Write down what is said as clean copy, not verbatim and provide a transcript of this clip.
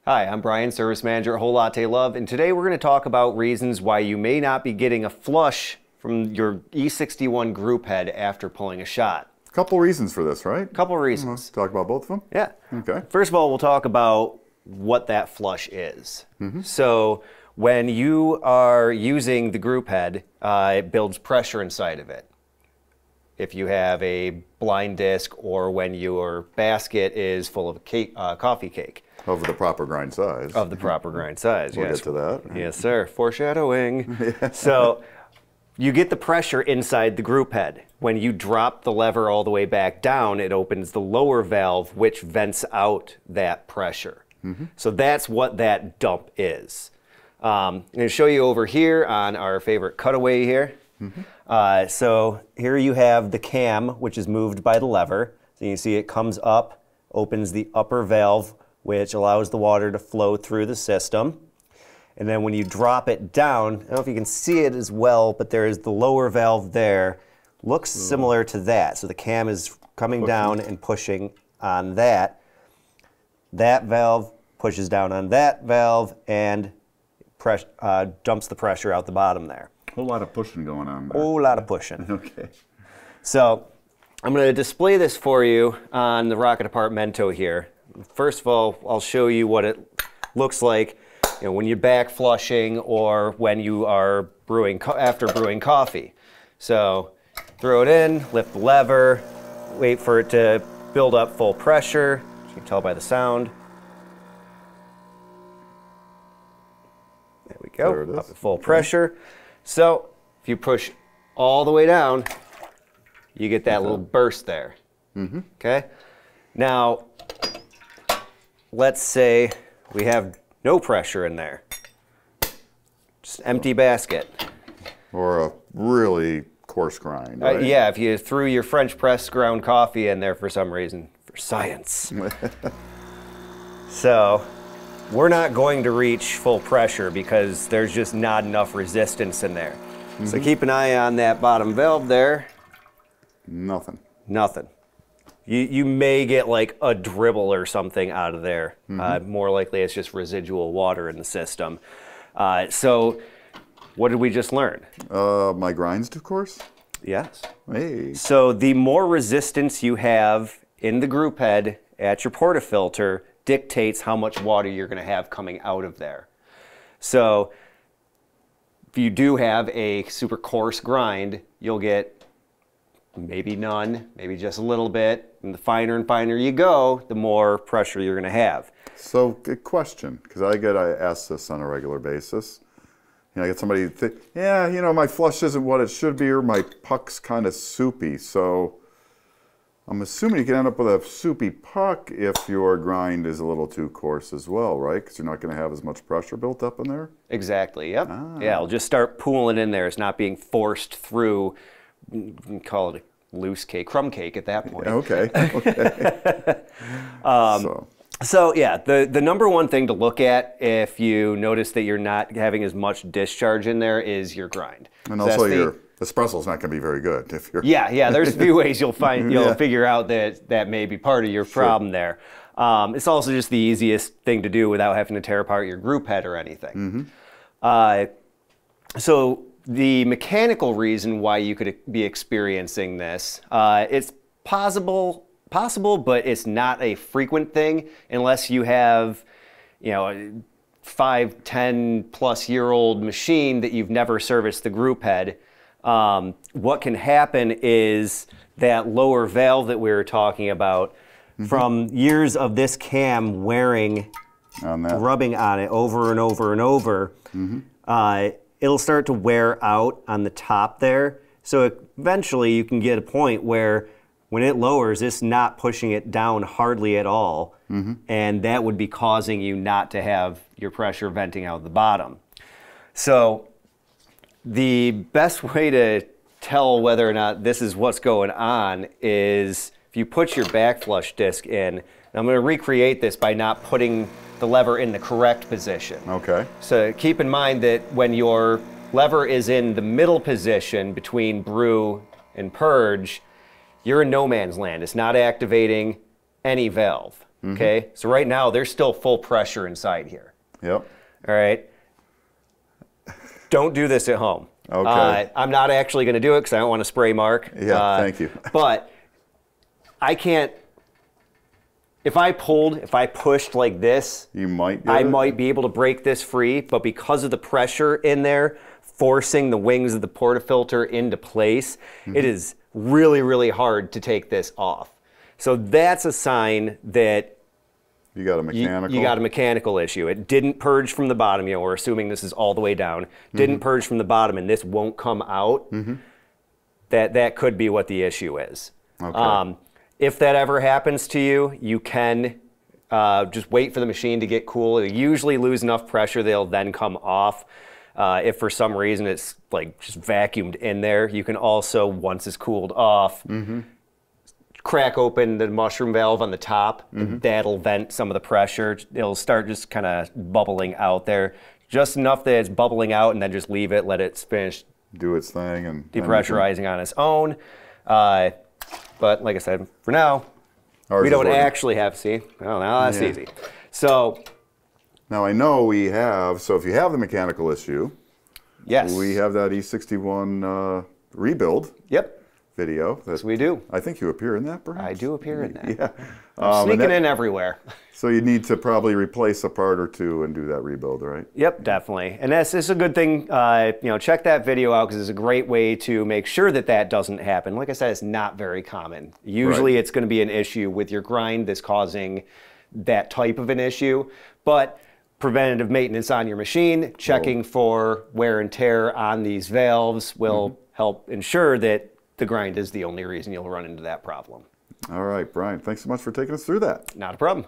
Hi, I'm Brian, Service Manager at Whole Latte Love, and today we're going to talk about reasons why you may not be getting a flush from your E61 group head after pulling a shot. A couple reasons for this, right? Couple reasons. Talk about both of them? Yeah. Okay. First of all, we'll talk about what that flush is. So when you are using the group head, it builds pressure inside of it. If you have a blind disc or when your basket is full of cake, coffee cake. Of the proper grind size. Of the proper grind size, We'll yes. get to that. Yes, sir. Foreshadowing. So you get the pressure inside the group head. When you drop the lever all the way back down, it opens the lower valve, which vents out that pressure. So that's what that dump is. I'm going to show you over here on our favorite cutaway here. So here you have the cam, which is moved by the lever. So you see it comes up, opens the upper valve, which allows the water to flow through the system. And then when you drop it down, I don't know if you can see it as well, but there is the lower valve there. Looks similar to that. So the cam is coming down and pushing on that. That valve pushes down on that valve and dumps the pressure out the bottom there. A whole lot of pushing going on there. Whole lot of pushing. Okay. So I'm going to display this for you on the Rocket Apartmento here. First of all, I'll show you what it looks like, when you're back flushing or when you are brewing after brewing coffee. So throw it in, lift the lever, wait for it to build up full pressure. You can tell by the sound. There we go. There it is. Up at full pressure. So if you push all the way down, you get that little burst there. Okay. Now, let's say we have no pressure in there. Just empty basket. Or a really coarse grind, right? Yeah, if you threw your French press ground coffee in there for some reason, for science. So, we're not going to reach full pressure because there's just not enough resistance in there. So keep an eye on that bottom valve there. Nothing. Nothing. You may get like a dribble or something out of there. More likely it's just residual water in the system. So what did we just learn? My grinds too coarse? Yes. Hey. So the more resistance you have in the group head at your portafilter dictates how much water you're going to have coming out of there. So if you do have a super coarse grind, you'll get maybe none, maybe just a little bit. And the finer and finer you go, the more pressure you're going to have. So, good question, because I ask this on a regular basis. I get somebody think, yeah, my flush isn't what it should be, or my puck's kind of soupy. So, I'm assuming you can end up with a soupy puck if your grind is a little too coarse as well, right? Because you're not going to have as much pressure built up in there. Exactly. Yep. Yeah, it'll just start pooling in there. It's not being forced through. You can call it a loose cake, crumb cake at that point. Okay. So yeah, the number one thing to look at if you notice that you're not having as much discharge in there is your grind. And also your espresso's not going to be very good if you're. Yeah. There's a few ways you'll figure out that may be part of your problem there. It's also just the easiest thing to do without having to tear apart your group head or anything. So the mechanical reason why you could be experiencing this, it's possible, but it's not a frequent thing unless you have, a 5, 10 plus year old machine that you've never serviced the group head. What can happen is that lower valve that we were talking about, from years of this cam wearing, rubbing on it over and over and over, it'll start to wear out on the top there. So eventually you can get a point where when it lowers, it's not pushing it down hardly at all. And that would be causing you not to have your pressure venting out the bottom. So the best way to tell whether or not this is what's going on is if you put your back flush disc in. And I'm going to recreate this by not putting the lever in the correct position. Okay. So keep in mind that when your lever is in the middle position between brew and purge, you're in no man's land. It's not activating any valve. Okay, so right now there's still full pressure inside here. Yep. All right. Don't do this at home. Okay. I'm not actually going to do it because I don't want to spray Mark. Yeah, thank you. But I can't. If I pushed like this, You might get I it? might be able to break this free, but because of the pressure in there, forcing the wings of the portafilter into place, it is really, really hard to take this off. So that's a sign that You got a mechanical? you got a mechanical issue. It didn't purge from the bottom. You know, we're assuming this is all the way down. Didn't purge from the bottom, and this won't come out. That could be what the issue is. Okay. If that ever happens to you, you can just wait for the machine to get cool. It'll usually lose enough pressure, they'll then come off. If for some reason it's like just vacuumed in there, you can also, once it's cooled off, crack open the mushroom valve on the top, and that'll vent some of the pressure. It'll start just kind of bubbling out there, just enough that it's bubbling out, and then just leave it, let it finish Do its thing and depressurizing on its own. But like I said, for now, Ours we is don't working. actually have, see? Oh, now that's Yeah. easy. So, Now I know we have, so if you have the mechanical issue, yes. we have that E61 rebuild Yep, video. yes we do. I think you appear in that, perhaps? I do appear in that. Yeah. I'm sneaking and that- in everywhere. So you need to probably replace a part or two and do that rebuild, right? Yep, definitely. And that's a good thing. Check that video out because it's a great way to make sure that that doesn't happen. Like I said, it's not very common. Usually it's going to be an issue with your grind that's causing that type of an issue. But preventative maintenance on your machine, checking for wear and tear on these valves will help ensure that the grind is the only reason you'll run into that problem. All right, Brian, thanks so much for taking us through that. Not a problem.